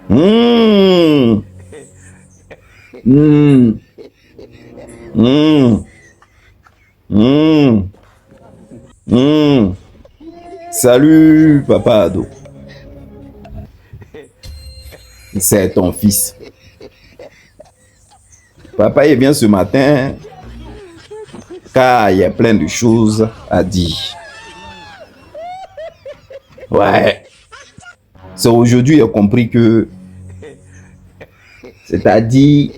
Mmh. Mmh. Mmh. Mmh. Mmh. Salut, papa Ado. C'est ton fils. Papa est bien ce matin car il y a plein de choses à dire. Ouais. C'est aujourd'hui qu'il a compris que, c'est-à-dire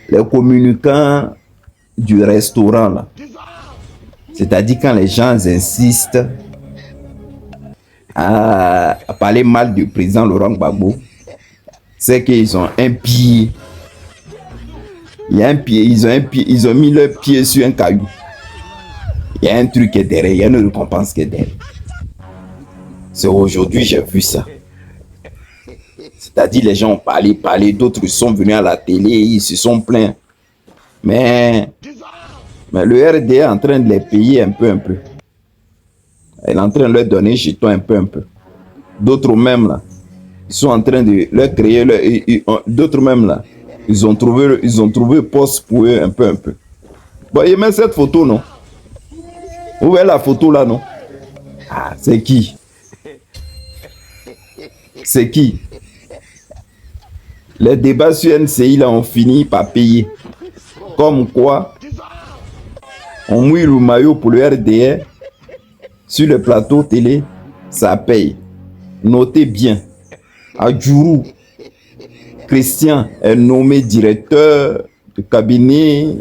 les communicants du restaurant là, c'est-à-dire quand les gens insistent à parler mal du président Laurent Gbagbo, c'est qu'ils ont un pied. Il y a un pied, ils ont mis leur pied sur un caillou. Il y a un truc qui est derrière, il y a une récompense qui est derrière. C'est aujourd'hui j'ai vu ça. C'est-à-dire les gens ont parlé, d'autres sont venus à la télé, ils se sont plaints. Mais le RD est en train de les payer un peu. Il est en train de leur donner jetons un peu. D'autres même là, ils sont en train de leur créer, d'autres même là, ils ont trouvé poste pour eux un peu. Bon, il met cette photo, non? Vous voyez la photo là, non? Ah, c'est qui? C'est qui? Les débats sur NCI là ont fini par payer. Comme quoi, on mouille le maillot pour le RDR sur le plateau télé, ça paye. Notez bien, Adjourou Christian est nommé directeur de cabinet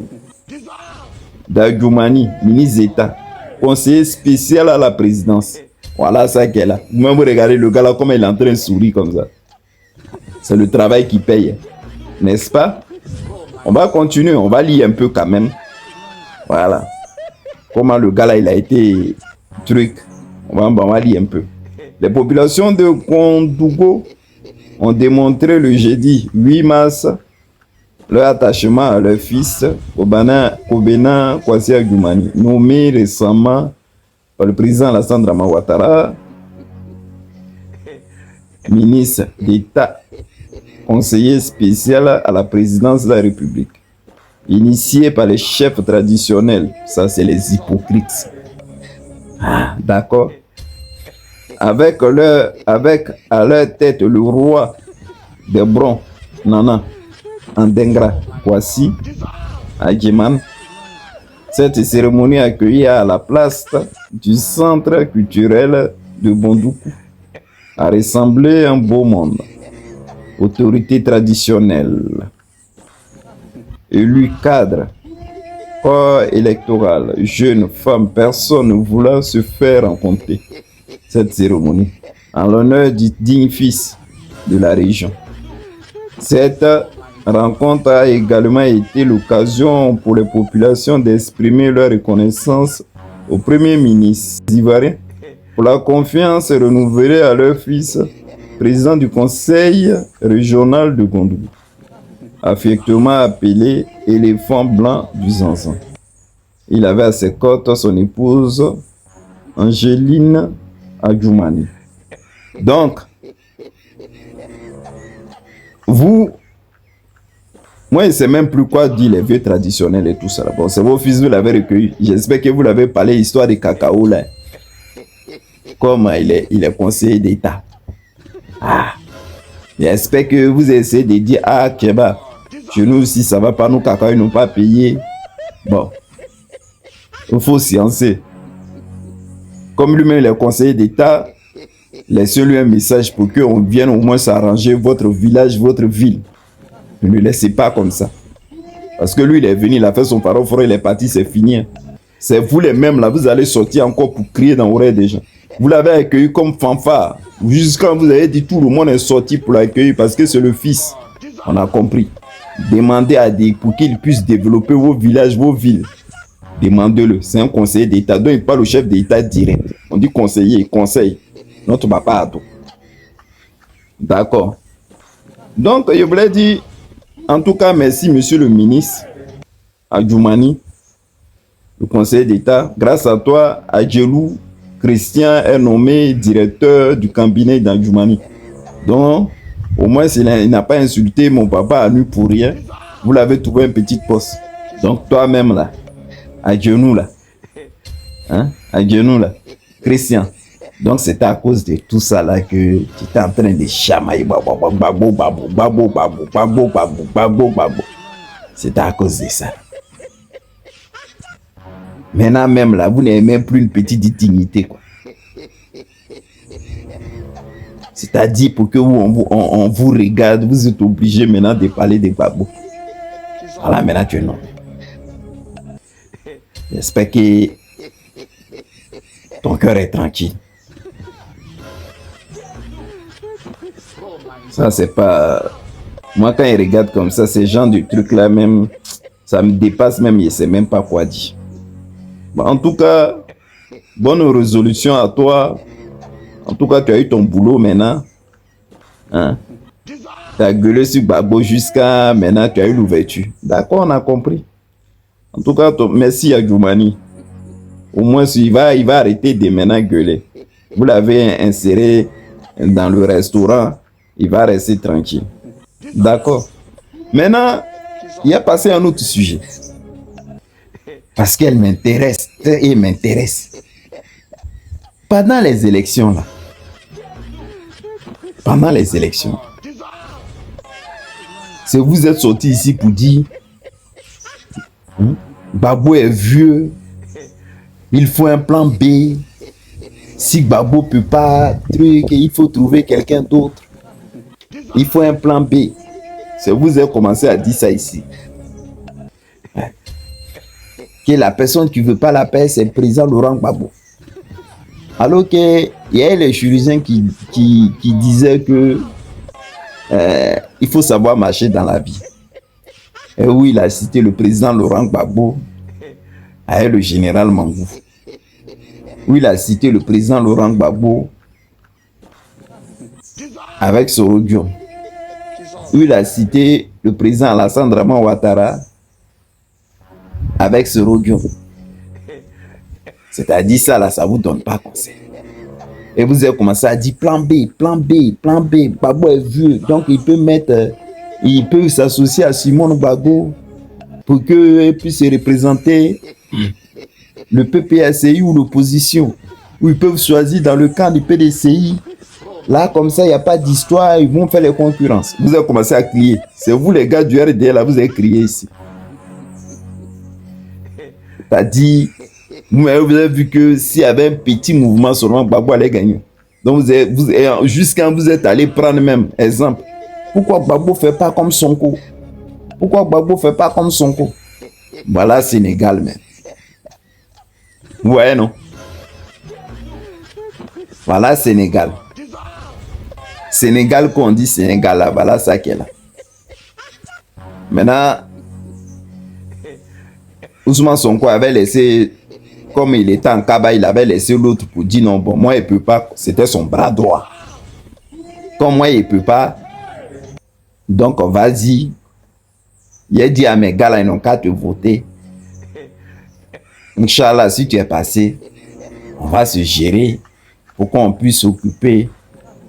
d'Adjoumani, ministre d'État, conseiller spécial à la présidence. Voilà ça qu'elle a. Vous-même, vous regardez le gars là, comme il est en train de sourire comme ça. C'est le travail qui paye, n'est-ce pas? On va continuer, on va lire un peu quand même. Voilà. Comment le gars là, il a été truc. On va lire un peu. Les populations de Kondougo ont démontré le jeudi 8 mars leur attachement à leur fils, Kobena Kwasi Adjoumani, nommé récemment par le président Alassane Dramane Ouattara, ministre d'État, conseiller spécial à la présidence de la République. Initié par les chefs traditionnels, ça c'est les hypocrites. Ah, d'accord. Avec à leur tête le roi des Brons, Nana Andengra Kwasi Adjoumani. Cette cérémonie accueillie à la place du centre culturel de Bondoukou a ressemblé un beau monde. Autorité traditionnelle, élus cadres, corps électoral, jeunes, femmes, personne ne voulait se faire rencontrer cette cérémonie en l'honneur du digne fils de la région. Cette rencontre a également été l'occasion pour les populations d'exprimer leur reconnaissance au Premier ministre ivoirien pour la confiance renouvelée à leur fils, président du conseil régional de Gondougou, affectueusement appelé éléphant blanc du Zanzan. Il avait à ses côtés son épouse Angéline Adjoumani. Donc, moi je ne sais même plus quoi dire les vieux traditionnels et tout ça. Bon, c'est vos fils, vous l'avez recueilli. J'espère que vous l'avez parlé, histoire de cacao là. Comme il est conseiller d'État. Ah, j'espère que vous essayez de dire, ah, Keba, chez nous aussi, ça va pas, nous, cacao, ils n'ont pas payé. Bon, il faut sciencer. Comme lui-même, il est conseiller d'État, laissez-lui un message pour qu'on vienne au moins s'arranger votre village, votre ville. Ne le laissez pas comme ça. Parce que lui, il est venu, il a fait son parole fort, il est parti, c'est fini. C'est vous les mêmes, là, vous allez sortir encore pour crier dans l'oreille des gens. Vous l'avez accueilli comme fanfare. Jusqu'à quand vous avez dit tout le monde est sorti pour l'accueillir parce que c'est le fils. On a compris. Demandez pour qu'il puisse développer vos villages, vos villes. Demandez-le. C'est un conseiller d'État. Donc il parle au chef d'État direct. On dit conseiller, conseil. Notre papa a tout. D'accord. Donc je voulais dire, en tout cas, merci monsieur le ministre Adjoumani, le conseiller d'État. Grâce à toi, Adjourou Christian est nommé directeur du cabinet d'Adjoumani, Donc, au moins, il n'a pas insulté mon papa à nu pour rien. Vous l'avez trouvé un petit poste. Donc, toi-même, là, à genoux, là, hein, à genoux, là, Christian. Donc, c'était à cause de tout ça, là, que tu étais en train de chamailler. C'était à cause de ça. Maintenant, même là, vous n'avez même plus une petite dignité, quoi. C'est-à-dire, pour que on vous regarde, vous êtes obligé maintenant de parler des babos. Voilà, maintenant tu es non. J'espère que ton cœur est tranquille. Ça, c'est pas... Moi, quand il regarde comme ça, ces gens de trucs-là, même, ça me dépasse même, je ne sais même pas quoi dire. Bon, en tout cas, bonne résolution à toi. En tout cas, tu as eu ton boulot maintenant. Hein? Tu as gueulé sur Babo jusqu'à maintenant, tu as eu l'ouverture. D'accord, on a compris. En tout cas, merci à Djoumani. Au moins, il va arrêter de maintenant gueuler. Vous l'avez inséré dans le restaurant, il va rester tranquille. D'accord. Maintenant, il a passé à un autre sujet. Parce qu'elle m'intéresse et m'intéresse. Pendant les élections, là, pendant les élections, si vous êtes sorti ici pour dire Babo est vieux, il faut un plan B. Si Babo ne peut pas, il faut trouver quelqu'un d'autre. Il faut un plan B. C'est vous avez commencé à dire ça ici. Que la personne qui ne veut pas la paix, c'est le président Laurent Gbagbo. Alors qu'il y a les chirurgiens qui disaient que il faut savoir marcher dans la vie. Et où il a cité le président Laurent Gbagbo avec le général Mangou. Où il a cité le président Laurent Gbagbo avec Soro Diom. Où il a cité le président Alassane Dramane Ouattara avec Soro Diom. C'est-à-dire ça là, ça vous donne pas conseil. Et vous avez commencé à dire plan B, plan B, plan B. Gbagbo est vieux, donc il peut s'associer à Simone Gbagbo pour qu'il puisse représenter le PPACI ou l'opposition. Ou ils peuvent choisir dans le camp du PDCI. Là, comme ça, il n'y a pas d'histoire, ils vont faire les concurrences. Vous avez commencé à crier. C'est vous les gars du RDL, là, vous avez crié ici. C'est-à-dire, vous avez vu que s'il y avait un petit mouvement seulement, Gbagbo allait gagner. Donc, jusqu'à vous êtes allé prendre même exemple. Pourquoi Gbagbo ne fait pas comme Sonko? Pourquoi Gbagbo ne fait pas comme Sonko? Voilà Sénégal, même. Ouais, non? Voilà Sénégal. Sénégal, quand on dit Sénégal, là, voilà ça qui est là. Maintenant, Ousmane Sonko avait laissé, comme il était en Kaba, il avait laissé l'autre pour dire non, bon, moi, il ne peut pas. C'était son bras droit. Comme moi, il ne peut pas. Donc, vas-y. Il a dit à mes gars, là, ils n'ont qu'à te voter. Inch'Allah, si tu es passé, on va se gérer pour qu'on puisse s'occuper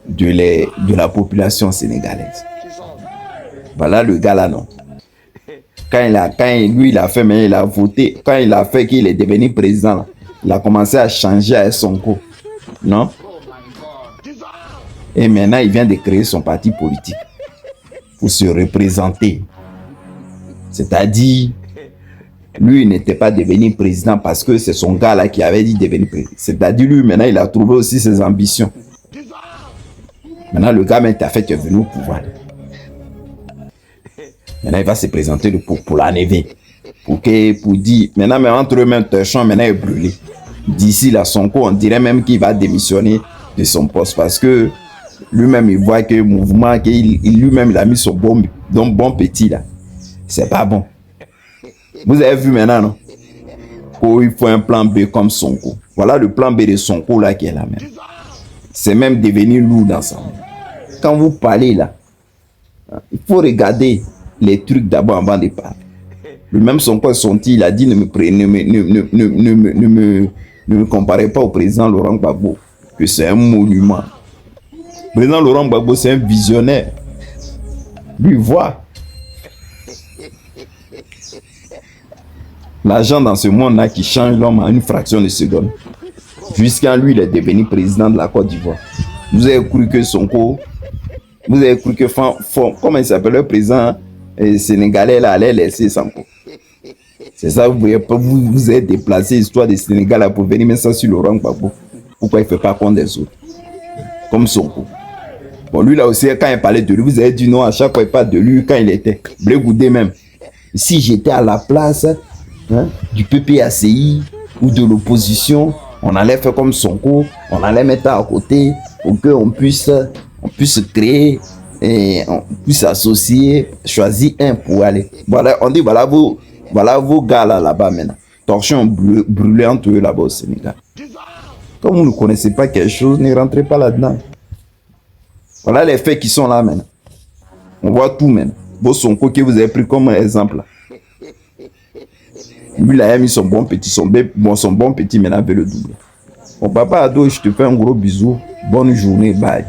de la population sénégalaise. Voilà le gars là, non. Quand lui, il a fait, mais il a voté. Quand il a fait qu'il est devenu président, là, il a commencé à changer avec Sonko. Non? Et maintenant, il vient de créer son parti politique pour se représenter. C'est-à-dire, lui, il n'était pas devenu président parce que c'est son gars là qui avait dit devenir président. C'est-à-dire, lui, maintenant, il a trouvé aussi ses ambitions. Maintenant, le gars, maintenant, fait, il est venu au pouvoir. Maintenant, il va se présenter pour la neve. Pour dire, maintenant, mais entre eux-mêmes, Téchon, maintenant, il est brûlé. D'ici là, Sonko, on dirait même qu'il va démissionner de son poste parce que lui-même, il voit que le mouvement, lui-même, il a mis son bon petit là. C'est pas bon. Vous avez vu maintenant, non? Oh, il faut un plan B comme Sonko. Voilà le plan B de Sonko là qui est là même. C'est même devenu lourd dans ça. Quand vous parlez là, il faut regarder les trucs d'abord avant de parler. Le même Sonko est sorti, il a dit ne me comparez pas au président Laurent Gbagbo, que c'est un monument. Président Laurent Gbagbo, c'est un visionnaire. Lui voit. L'argent dans ce monde-là qui change l'homme en une fraction de seconde. Jusqu'à lui, il est devenu président de la Côte d'Ivoire. Vous avez cru que Sonko, vous avez cru que comment il s'appelle le président sénégalais là, allait laisser Sonko. C'est ça, vous êtes déplacé, histoire des Sénégalais pour venir mettre ça sur Laurent Gbagbo. Pourquoi il ne fait pas compte des autres? Comme Sonko. Bon, lui là aussi, quand il parlait de lui, vous avez dit non à chaque fois il parle de lui, quand il était. Blé Goudé même. Si j'étais à la place du PPACI ou de l'opposition, on allait faire comme Sonko, on allait mettre à côté pour qu'on puisse créer et on puisse associer, choisir un pour aller. Voilà, on dit voilà vos gars là-bas maintenant. Torchons brûlés entre eux là-bas au Sénégal. Comme vous ne connaissez pas quelque chose, ne rentrez pas là-dedans. Voilà les faits qui sont là maintenant. On voit tout maintenant. Vos Sonko que vous avez pris comme exemple là. Lui, il a mis son bon petit, maintenant veut le doubler. Bon, papa Ado, je te fais un gros bisou. Bonne journée, bye.